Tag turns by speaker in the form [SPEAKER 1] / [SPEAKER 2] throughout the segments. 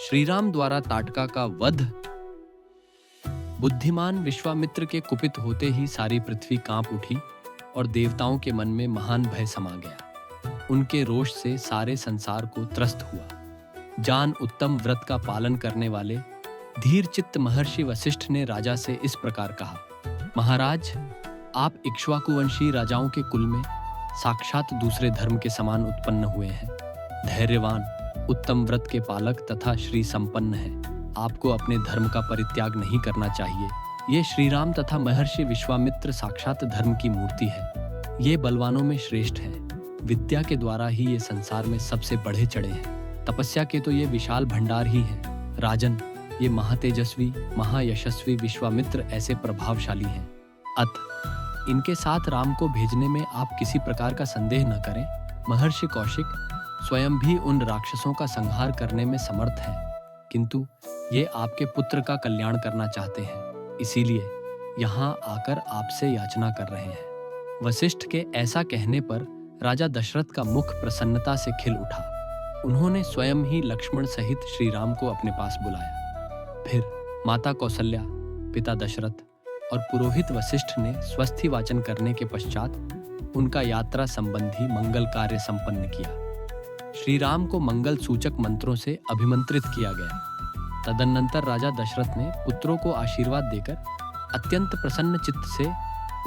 [SPEAKER 1] श्रीराम द्वारा ताटका का वध। बुद्धिमान विश्वामित्र के कुपित होते ही सारी पृथ्वी कांप उठी और देवताओं के मन में महान भय समा गया। उनके रोष से सारे संसार को त्रस्त हुआ। जान उत्तम व्रत का पालन करने वाले धीर चित्त महर्षि वशिष्ठ ने राजा से इस प्रकार कहा, महाराज, आप इक्ष्वाकुवंशी राजाओं के कुल में साक्षात दूसरे धर्म के समान उत्पन्न हुए हैं। धैर्यवान, उत्तम व्रत के पालक तथा श्री संपन्न हैं। आपको अपने धर्म का परित्याग नहीं करना चाहिए। ये श्रीराम तथा महर्षि विश्वामित्र साक्षात धर्म की मूर्ति है। ये बलवानों में श्रेष्ठ हैं। विद्या के द्वारा ही ये संसार में सबसे बढ़े चढ़े हैं। तपस्या के तो ये विशाल भंडार ही हैं। राजन, ये महातेजस्वी महायशस्वी विश्वामित्र ऐसे प्रभावशाली हैं। अतः इनके साथ राम को भेजने में आप किसी प्रकार का संदेह न करें। महर्षि कौशिक स्वयं भी उन राक्षसों का संहार करने में समर्थ हैं, किंतु ये आपके पुत्र का कल्याण करना चाहते हैं, इसीलिए यहाँ आकर आपसे याचना कर रहे हैं। वशिष्ठ के ऐसा कहने पर राजा दशरथ का मुख प्रसन्नता से खिल उठा। उन्होंने स्वयं ही लक्ष्मण सहित श्री राम को अपने पास बुलाया। फिर माता कौसल्या, पिता दशरथ और पुरोहित वशिष्ठ ने स्वस्ति वाचन करने के पश्चात उनका यात्रा संबंधी मंगल कार्य संपन्न किया। श्री राम को मंगल सूचक मंत्रों से अभिमंत्रित किया गया। तदनंतर राजा दशरथ ने पुत्रों को आशीर्वाद देकर अत्यंत प्रसन्न चित्त से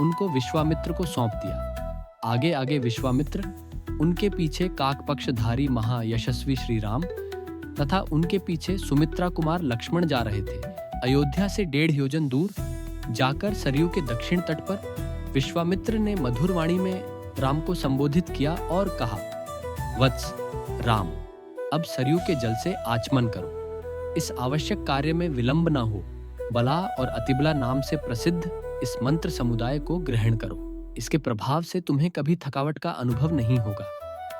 [SPEAKER 1] उनको विश्वामित्र को सौंप दिया। आगे आगे विश्वामित्र, उनके पीछे काकपक्षधारी महायशस्वी श्री राम तथा उनके पीछे सुमित्रा कुमार लक्ष्मण जा रहे थे। अयोध्या से 1.5 योजन दूर जाकर सरयू के दक्षिण तट पर विश्वामित्र ने मधुर वाणी में राम को संबोधित किया और कहा, वत्स राम, अब सरयू के जल से आचमन करो। इस आवश्यक कार्य में विलंब न हो। बला और अतिबला नाम से प्रसिद्ध इस मंत्र समुदाय को ग्रहण करो। इसके प्रभाव से तुम्हें कभी थकावट का अनुभव नहीं होगा,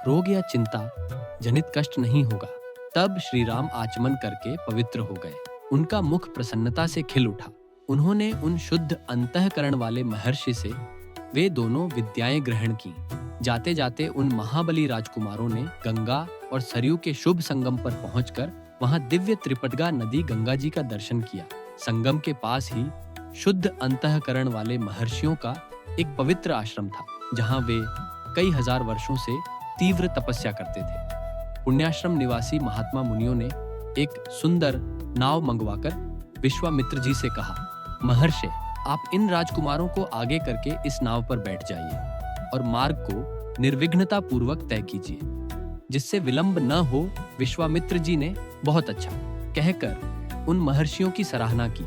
[SPEAKER 1] रोग या चिंता जनित कष्ट नहीं होगा। तब श्री राम आचमन करके पवित्र हो गए। उनका मुख प्रसन्नता से खिल उठा। उन्होंने उन शुद्ध अंतःकरण वाले महर्षि से वे दोनों विद्याएं ग्रहण की। जाते जाते उन महाबली राजकुमारों ने गंगा और सरयू के शुभ संगम पर पहुंचकर वहां दिव्य त्रिपटगा नदी गंगा जी का दर्शन किया। संगम के पास ही शुद्ध अंतःकरण वाले महर्षियों का एक पवित्र आश्रम था, जहां वे कई हजार वर्षों से तीव्र तपस्या करते थे। पुण्याश्रम निवासी महात्मा मुनियों ने एक सुंदर नाव मंगवाकर विश्वामित्र जी से कहा, महर्षि, आप इन राजकुमारों को आगे करके इस नाव पर बैठ जाइए और मार्ग को निर्विघ्नता पूर्वक तय कीजिए, जिससे विलंब न हो। विश्वामित्र जी ने बहुत अच्छा कहकर उन महर्षियों की सराहना की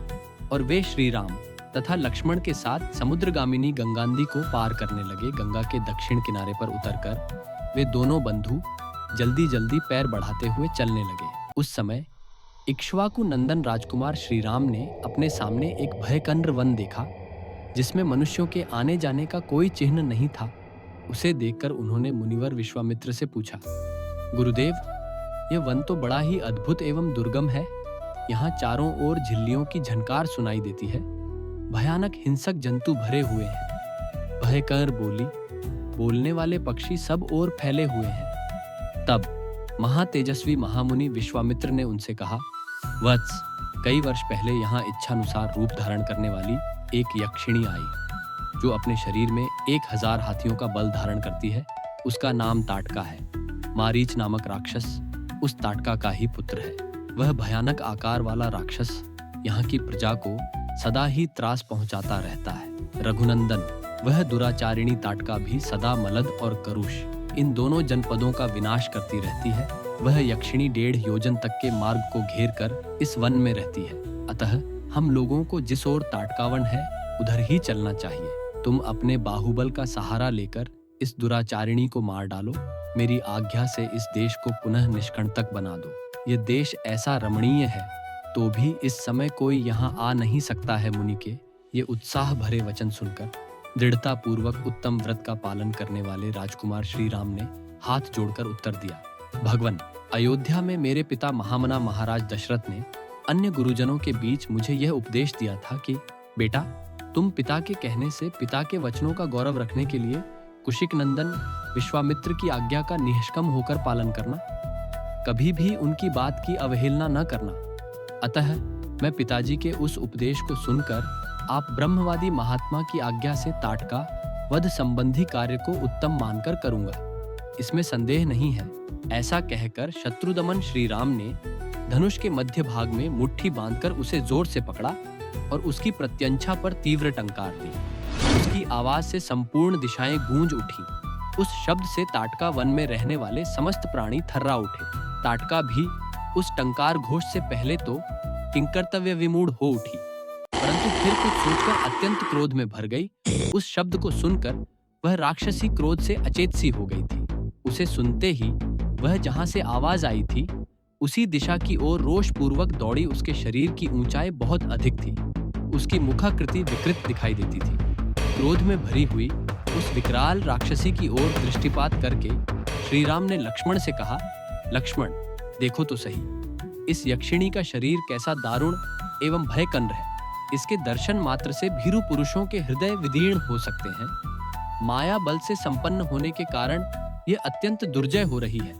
[SPEAKER 1] और वे श्री राम तथा लक्ष्मण के साथ समुद्रगामिनी गंगानदी को पार करने लगे। गंगा के दक्षिण किनारे पर उतरकर वे दोनों बंधु जल्दी जल्दी पैर बढ़ाते हुए चलने लगे। उस समय इक्ष्वाकु नंदन राजकुमार श्री राम ने अपने सामने एक भयकंद्र वन देखा, जिसमें मनुष्यों के आने जाने का कोई चिन्ह नहीं था। उसे देखकर उन्होंने मुनिवर विश्वामित्र से पूछा, गुरुदेव, यह वन तो बड़ा ही अद्भुत एवं दुर्गम है। यहाँ चारों ओर झिल्लियों की झनकार सुनाई देती है। भयानक हिंसक जंतु भरे हुए हैं। भयकर बोली बोलने वाले पक्षी सब ओर फैले हुए हैं। तब महातेजस्वी महामुनि विश्वामित्र ने उनसे कहा, वत्स, कई वर्ष पहले यहाँ इच्छानुसार रूप धारण करने वाली एक यक्षिणी आई, जो अपने शरीर में 1000 हाथियों का बल धारण करती है। उसका नाम ताटका है। मारीच नामक राक्षस उस ताटका का ही पुत्र है। वह भयानक आकार वाला राक्षस यहाँ की प्रजा को सदा ही त्रास पहुंचाता रहता है। रघुनंदन, वह दुराचारिणी ताटका भी सदा मलद और करुष, इन दोनों जनपदों का विनाश करती रहती है। वह यक्षिणी 1.5 योजन तक के मार्ग को घेर कर इस वन में रहती है। अतः हम लोगों को जिस ओर ताटकावन है उधर ही चलना चाहिए। तुम अपने बाहुबल का सहारा लेकर इस दुराचारिणी को मार डालो। मेरी आज्ञा से इस देश को पुनः निष्कंटक बना दो। ये देश ऐसा रमणीय है तो भी इस समय कोई यहाँ आ नहीं सकता है। मुनि के ये उत्साह भरे वचन सुनकर दृढ़ता पूर्वक उत्तम व्रत का पालन करने वाले राजकुमार श्री राम ने हाथ जोड़कर उत्तर दिया, भगवन, अयोध्या में मेरे पिता महामना महाराज दशरथ ने अन्य गुरुजनों के बीच मुझे यह उपदेश दिया था कि बेटा, तुम पिता के कहने से पिता के वचनों का गौरव रखने के लिए कुशिक नंदन विश्वामित्र की आज्ञा का निष्कम होकर पालन करना। कभी भी उनकी बात की अवहेलना न करना। अतः मैं पिताजी के उस उपदेश को सुनकर आप ब्रह्मवादी महात्मा की आज्ञा से ताटका वध संबंधी कार्य को उत्तम मानकर करूंगा, इसमें संदेह नहीं है। ऐसा कहकर शत्रुदमन श्री राम ने धनुष के मध्य भाग में मुट्ठी बांधकर उसे जोर से पकड़ा और उसकी प्रत्यंछा पर तीव्र टंकार दी। उसकी आवाज से संपूर्ण दिशाएं गूंज उठी। उस शब्द से ताटका वन में रहने वाले समस्त प्राणी थर्रा उठे। ताटका भी उस टंकार घोष से पहले तो किंकर्तव्य विमूढ़ हो उठी, परंतु फिर कुछ सोचकर अत्यंत क्रोध में भर गई। उस शब्द को सुनकर वह राक्षसी क्रोध से अचेत सी हो गई थी। उसे सुनते ही वह जहां से आवाज आई थी उसी दिशा की ओर रोष पूर्वक दौड़ी। उसके शरीर की ऊंचाई बहुत अधिक थी। उसकी मुखाकृति विकृत दिखाई देती थी। क्रोध में भरी हुई उस विकराल राक्षसी की ओर दृष्टिपात करके श्री राम ने लक्ष्मण से कहा, लक्ष्मण देखो तो सही, इस यक्षिणी का शरीर कैसा दारुण एवं भयकंर है। इसके दर्शन मात्र से भीरू पुरुषों के हृदय विदीर्ण हो सकते हैं। माया बल से संपन्न होने के कारण यह अत्यंत दुर्जय हो रही है।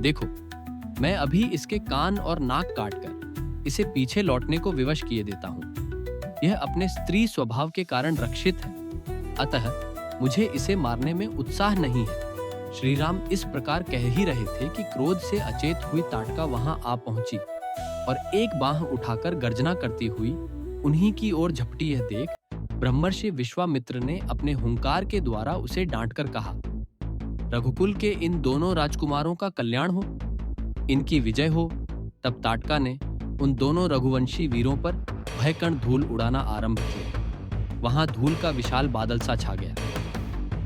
[SPEAKER 1] देखो, मैं अभी इसके कान और नाक काटकर इसे पीछे लौटने को विवश किए देता हूँ। यह अपने स्त्री स्वभाव के कारण रक्षित है, अतः मुझे इसे मारने में उत्साह नहीं है। श्री राम इस प्रकार कह ही रहे थे कि क्रोध से अचेत हुई ताटका वहां आ पहुंची और एक बांह उठाकर गर्जना करती हुई उन्हीं की ओर झपटी। यह देख ब्रह्मर्षि विश्वामित्र ने अपने हुंकार के द्वारा उसे डांटकर कहा, रघुकुल के इन दोनों राजकुमारों का कल्याण हो, इनकी विजय हो। तब ताटका ने उन दोनों रघुवंशी वीरों पर भयकण धूल उड़ाना आरंभ किया। वहां धूल का विशाल बादल सा छा गया।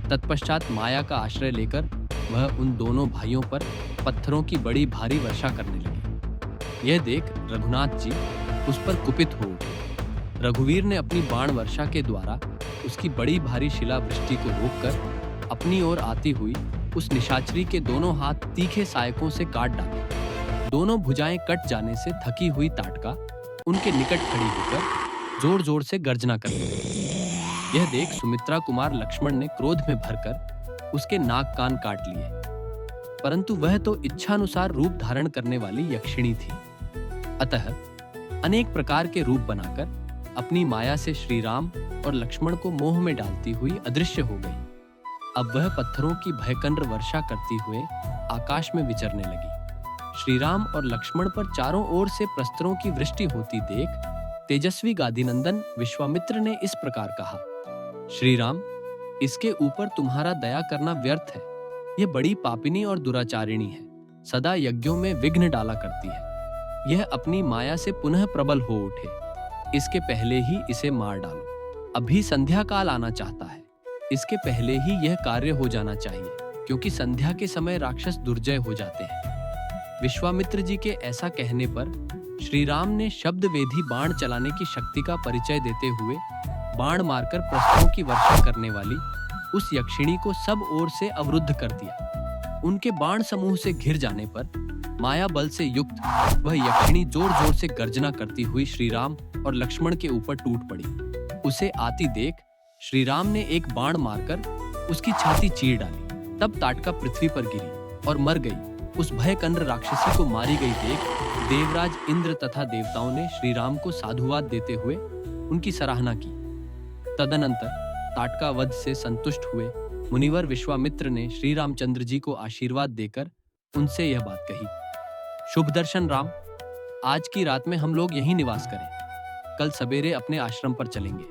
[SPEAKER 1] तत्पश्चात माया का आश्रय लेकर वह उन दोनों भाइयों पर पत्थरों की बड़ी भारी वर्षा करने लगे। यह देख रघुनाथ जी उस पर कुपित हो उठे। रघुवीर ने अपनी बाण वर्षा के द्वारा उसकी बड़ी भारी शिला वृष्टि को रोककर अपनी ओर आती हुई उस निशाचरी के दोनों हाथ तीखे सायकों से काट डाले। दोनों भुजाएं कट जाने से थकी हुई ताटका उनके निकट खड़ी होकर जोर जोर से गर्जना करने लगी। यह देख सुमित्रा कुमार लक्ष्मण ने क्रोध में भरकर उसके नाक कान काट लिए, परंतु वह तो इच्छानुसार रूप धारण करने वाली यक्षिणी थी। अतः अनेक प्रकार के रूप बनाकर अपनी माया से श्री राम और लक्ष्मण को मोह में डालती हुई अदृश्य हो गई। अब वह पत्थरों की भयकंर वर्षा करती हुए आकाश में विचरने लगी। श्री राम और लक्ष्मण पर चारों ओर से प्रस्त्रों की वृष्टि होती देख तेजस्वी गादीनंदन विश्वामित्र ने इस प्रकार कहा, श्री राम, इसके ऊपर तुम्हारा दया करना व्यर्थ है। यह बड़ी पापिनी और दुराचारिणी है, सदा यज्ञों में विघ्न डाला करती है। यह अपनी माया से पुनः प्रबल हो उठे, इसके पहले ही इसे मार डालो। अभी संध्या काल आना चाहता है, इसके पहले ही यह कार्य हो जाना चाहिए, क्योंकि संध्या के समय राक्षस दुर्जय हो जाते हैं। विश्वामित्र जी के ऐसा कहने पर श्री राम ने शब्द वेधी बाण चलाने की शक्ति का परिचय देते हुए बाण मारकर प्रस्त्रों की वर्षा करने वाली उस यक्षिणी को सब ओर से अवरुद्ध कर दिया। उनके बाण समूह से घिर जाने पर माया बल से युक्त वह यक्षिणी जोर जोर से गर्जना करती हुई श्री राम और लक्ष्मण के ऊपर टूट पड़ी। उसे आती देख श्री राम ने एक बाण मारकर उसकी छाती चीर डाली। तब ताटका पृथ्वी पर गिरी और मर गई। उस भयकंर राक्षसी को मारी गई देख देवराज इंद्र तथा देवताओं ने श्री राम को साधुवाद देते हुए उनकी सराहना की। तदनंतर ताटका वध से संतुष्ट हुए मुनिवर विश्वामित्र ने श्री रामचंद्र जी को आशीर्वाद देकर उनसे यह बात कही, शुभ दर्शन राम, आज की रात में हम लोग यहीं निवास करें, कल सवेरे अपने आश्रम पर चलेंगे।